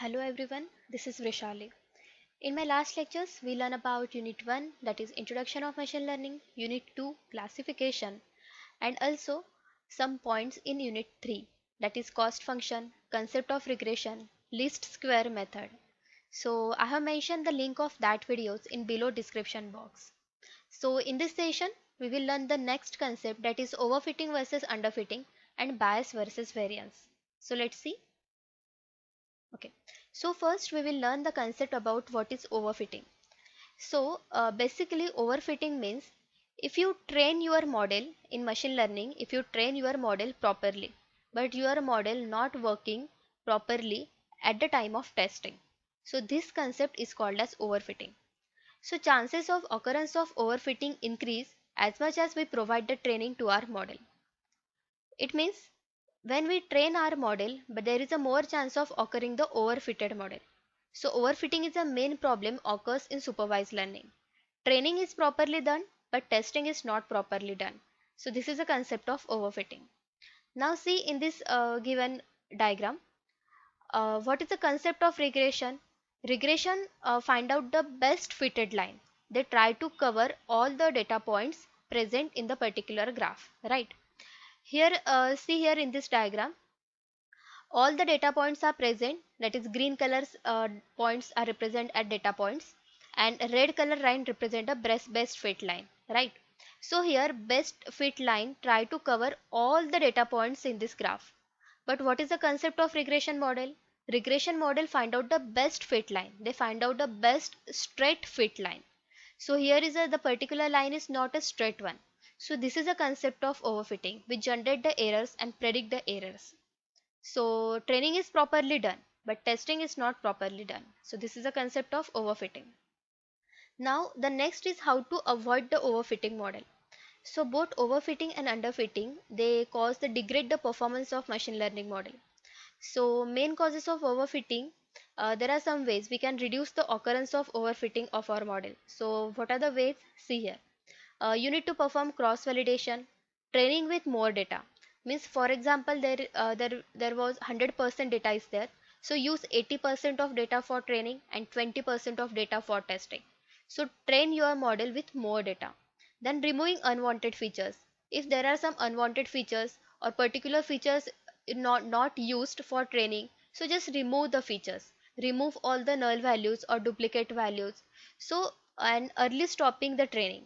Hello everyone, this is Vrushali. In my last lectures, we learn about Unit 1, that is Introduction of Machine Learning, Unit 2, Classification, and also some points in Unit 3, that is Cost Function, Concept of Regression, Least Square Method. So I have mentioned the link of that videos in below description box. So in this session, we will learn the next concept, that is overfitting versus underfitting and bias versus variance. So let's see. Okay, so first we will learn the concept about what is overfitting. So basically overfitting means if you train your model in machine learning, if you train your model properly, but your model not working properly at the time of testing. So this concept is called as overfitting. So chances of occurrence of overfitting increase as much as we provide the training to our model. It means when we train our model, but there is a more chance of occurring the overfitted model. So overfitting is a main problem occurs in supervised learning. Training is properly done, but testing is not properly done. So this is a concept of overfitting. Now see in this given diagram, what is the concept of regression? Regression find out the best fitted line. They try to cover all the data points present in the particular graph, right? Here, see here in this diagram, all the data points are present, that is green colors points are represent at data points and red color line represent a best fit line, right? So here best fit line try to cover all the data points in this graph. But what is the concept of regression model? Regression model find out the best fit line. They find out the best straight fit line. So here is the particular line is not a straight one. So this is a concept of overfitting which generate the errors and predict the errors. So training is properly done, but testing is not properly done. So this is a concept of overfitting. Now the next is how to avoid the overfitting model. So both overfitting and underfitting, they cause the degrade the performance of machine learning model. So main causes of overfitting, there are some ways we can reduce the occurrence of overfitting of our model. So what are the ways? See here. You need to perform cross validation, training with more data. Means for example, there was 100% data is there. So use 80% of data for training and 20% of data for testing. So train your model with more data. Then removing unwanted features. If there are some unwanted features or particular features not used for training, so just remove the features. Remove all the null values or duplicate values. So and early stopping the training,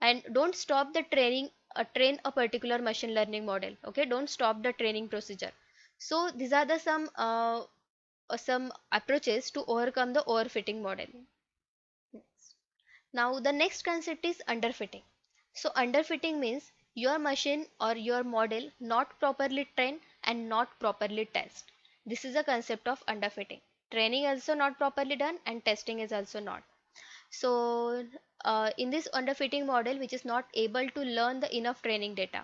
and don't stop the training train a particular machine learning model. Okay, don't stop the training procedure. So these are the some approaches to overcome the overfitting model. Now the next concept is underfitting. So underfitting means your machine or your model not properly trained and not properly test. This is a concept of underfitting. Training also not properly done and testing is also not. So in this underfitting model which is not able to learn the enough training data,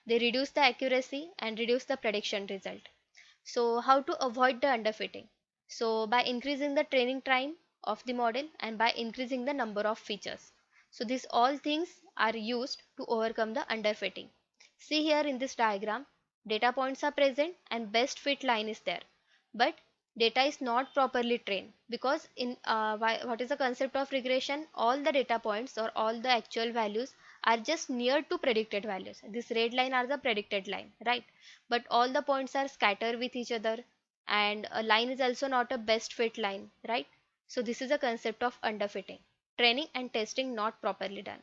they reduce the accuracy and reduce the prediction result. So how to avoid the underfitting? So by increasing the training time of the model and by increasing the number of features. So these all things are used to overcome the underfitting. See here in this diagram, data points are present and best fit line is there. But data is not properly trained because in what is the concept of regression? All the data points or all the actual values are just near to predicted values. This red line are the predicted line, right? But all the points are scattered with each other, and a line is also not a best fit line, right? So this is a concept of underfitting. Training and testing not properly done.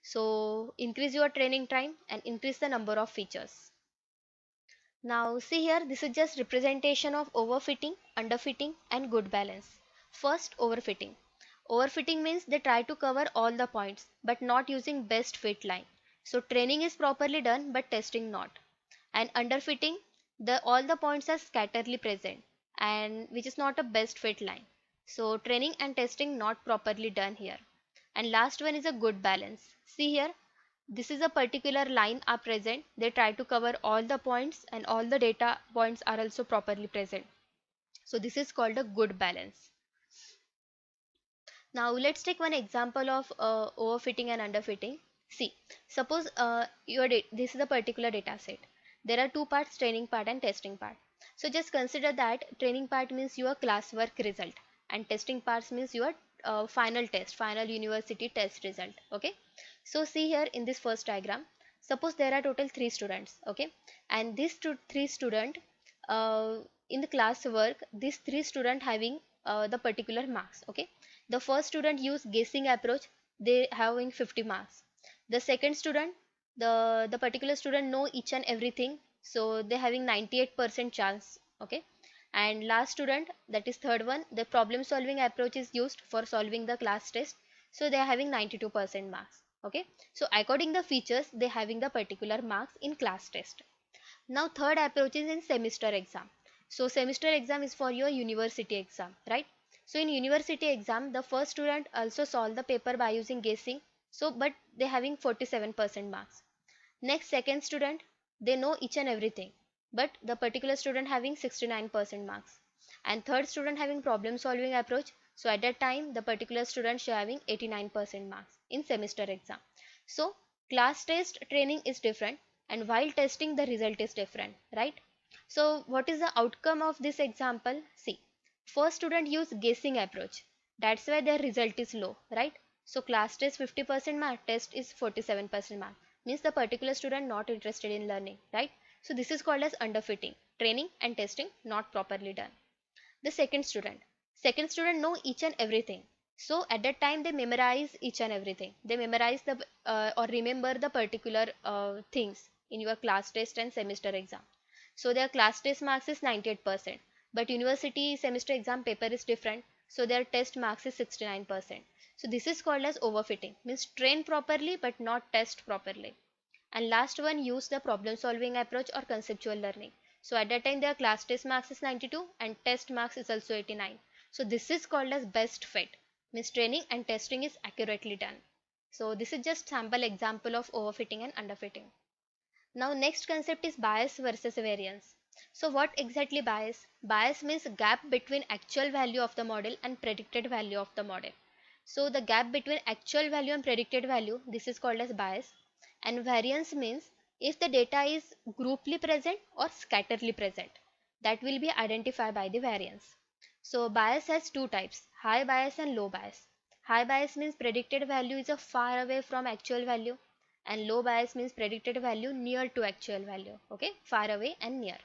So increase your training time and increase the number of features. Now see here, this is just representation of overfitting, underfitting and good balance. First, overfitting. Overfitting means they try to cover all the points but not using best fit line. So training is properly done but testing not. And underfitting, all the points are scatterly present and which is not a best fit line. So training and testing not properly done here. And last one is a good balance. See here, this is a particular line are present. They try to cover all the points and all the data points are also properly present. So this is called a good balance. Now let's take one example of overfitting and underfitting. See, suppose this is a particular data set. There are two parts, training part and testing part. So just consider that training part means your classwork result and testing parts means your final test, final university test result. Okay. So see here in this first diagram, suppose there are total 3 students. Okay. And these 3 student uh, in the class work, these 3 student having the particular marks. Okay. The first student use guessing approach, they having 50 marks. The second student, the particular student know each and everything, so they having 98% chance. Okay. And last student, that is third one, the problem solving approach is used for solving the class test, so they are having 92% marks. Okay. So according the features, they having the particular marks in class test. Now third approach is in semester exam. So semester exam is for your university exam, right? So in university exam, the first student also solve the paper by using guessing. So but they having 47% marks. Next second student, they know each and everything, but the particular student having 69% marks. And third student having problem solving approach. So at that time, the particular student should having 89% marks in semester exam. So class test training is different, and while testing the result is different, right? So what is the outcome of this example? See, first student use guessing approach. That's why their result is low, right? So class test 50% mark, test is 47% mark. Means the particular student not interested in learning, right? So this is called as underfitting, training and testing not properly done. The second student know each and everything, so at that time they memorize each and everything, they memorize the or remember the particular things in your class test and semester exam. So their class test marks is 98%, but university semester exam paper is different, so their test marks is 69%. So this is called as overfitting, means train properly but not test properly. And last one, use the problem solving approach or conceptual learning. So at that time their class test marks is 92 and test marks is also 89. So this is called as best fit, means training and testing is accurately done. So this is just sample example of overfitting and underfitting. Now next concept is bias versus variance. So what exactly bias? Bias means gap between actual value of the model and predicted value of the model. So the gap between actual value and predicted value, this is called as bias. And variance means if the data is grouply present or scatterly present, that will be identified by the variance. So bias has two types, high bias and low bias. High bias means predicted value is a far away from actual value, and low bias means predicted value near to actual value. Okay, far away and near.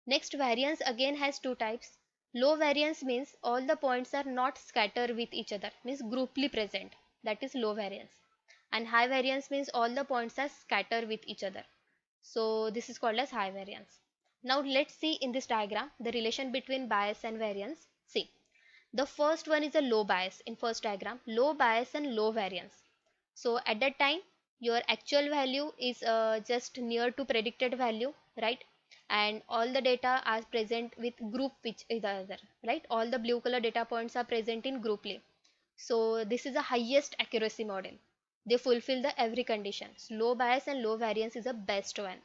Next, variance again has two types. Low variance means all the points are not scattered with each other, means grouply present, that is low variance. And high variance means all the points are scattered with each other, so this is called as high variance. Now let's see in this diagram the relation between bias and variance. See, the first one is a low bias in first diagram, low bias and low variance. So at that time your actual value is just near to predicted value, right? And all the data are present with group which is the other, right? All the blue color data points are present in grouply. So this is the highest accuracy model. They fulfill the every condition. So low bias and low variance is the best one.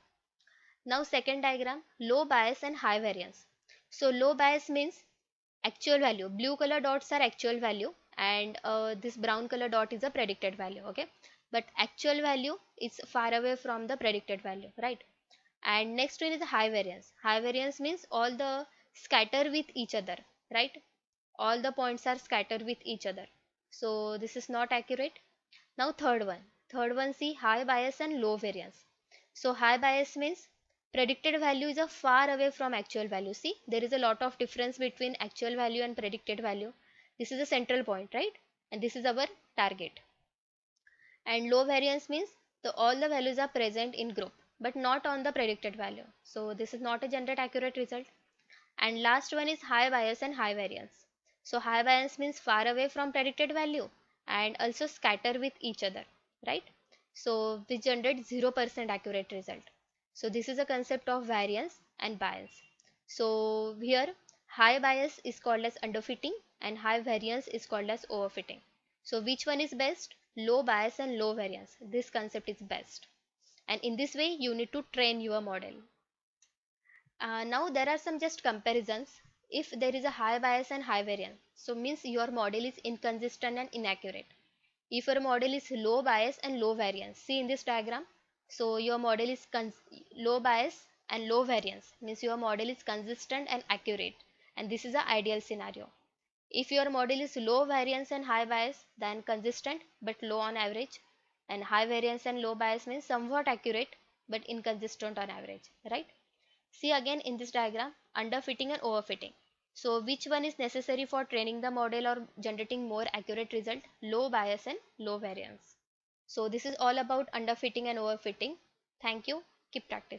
Now second diagram, low bias and high variance. So low bias means actual value, blue color dots are actual value, and this brown color dot is a predicted value. Okay, but actual value is far away from the predicted value, right? And next one is the high variance. High variance means all the scatter with each other, right? All the points are scattered with each other, so this is not accurate. Now third one, see, high bias and low variance. So high bias means predicted value is a far away from actual value. See, there is a lot of difference between actual value and predicted value. This is a central point, right? And this is our target. And low variance means all the values are present in group but not on the predicted value, so this is not a generate accurate result. And last one is high bias and high variance. So high bias means far away from predicted value and also scatter with each other, right? So we generate 0% accurate result. So this is a concept of variance and bias. So here high bias is called as underfitting and high variance is called as overfitting. So which one is best? Low bias and low variance. This concept is best. And in this way you need to train your model. Now there are some just comparisons. If there is a high bias and high variance, so means your model is inconsistent and inaccurate. If your model is low bias and low variance, see in this diagram, so your model is low bias and low variance means your model is consistent and accurate, and this is the ideal scenario. If your model is low variance and high bias, then consistent but low on average, and high variance and low bias means somewhat accurate but inconsistent on average, right? See again in this diagram, underfitting and overfitting. So which one is necessary for training the model or generating more accurate result? Low bias and low variance. So this is all about underfitting and overfitting. Thank you. Keep practicing.